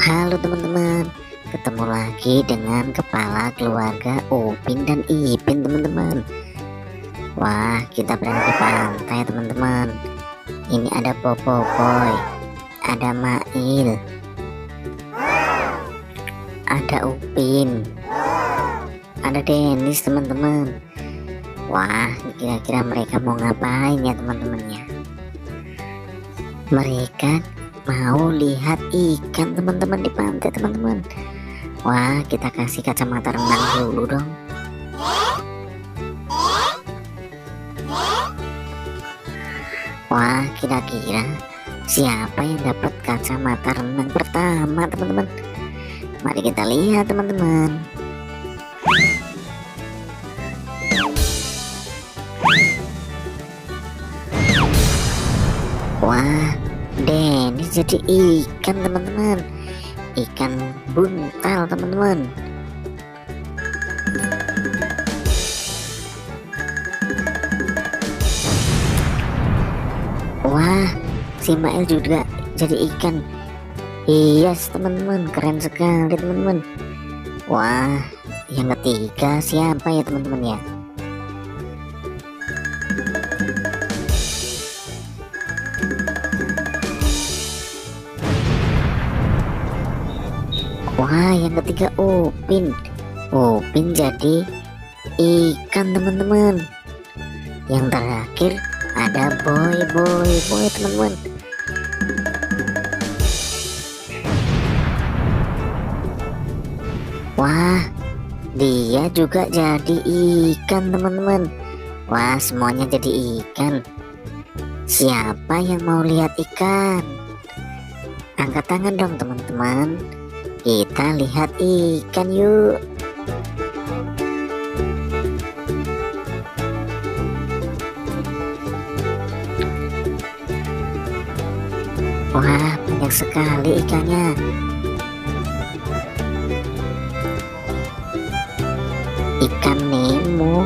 Halo teman-teman, ketemu lagi dengan kepala keluarga Upin dan Ipin teman-teman. Wah, kita berada di pantai teman-teman. Ini ada Popoboy, ada Mail, ada Upin, ada Dennis teman-teman. Wah, kira-kira mereka mau ngapain ya teman-temannya? Mereka mau lihat ikan teman-teman di pantai teman-teman. Wah, kita kasih kacamata renang dulu dong. Wah, kira-kira siapa yang dapat kacamata renang pertama teman-teman? Mari kita lihat teman-teman. Wah, Dennis jadi ikan teman-teman, ikan buntal teman-teman. Wah, si Mael juga jadi ikan hias teman-teman, keren sekali teman-teman. Wah, yang ketiga siapa ya teman-teman ya? Wah, yang ketiga Upin. Upin jadi ikan teman-teman. Yang terakhir ada boy teman-teman. Wah, dia juga jadi ikan teman-teman. Wah, semuanya jadi ikan. Siapa yang mau lihat ikan? Angkat tangan dong teman-teman. Kita lihat ikan yuk. Wah, banyak sekali ikannya. Ikan Nemo.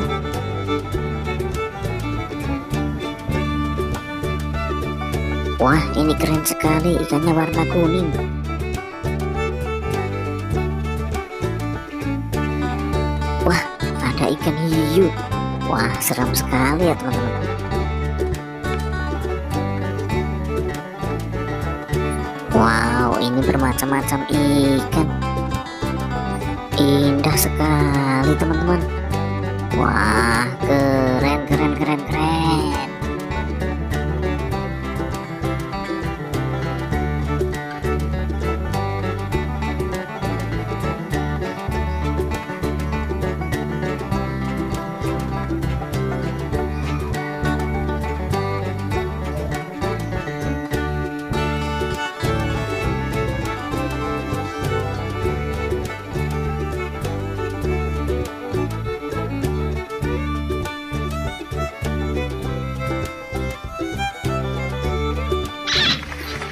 Wah, ini keren sekali, ikannya warna kuning. Wah, ada ikan hiu. Wah, seram sekali ya teman-teman. Wow, ini bermacam-macam ikan. Indah sekali teman-teman. Wah, keren.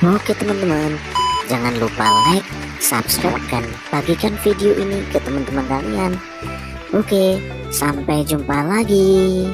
Oke teman-teman, jangan lupa like, subscribe, dan bagikan video ini ke teman-teman kalian. Oke, sampai jumpa lagi.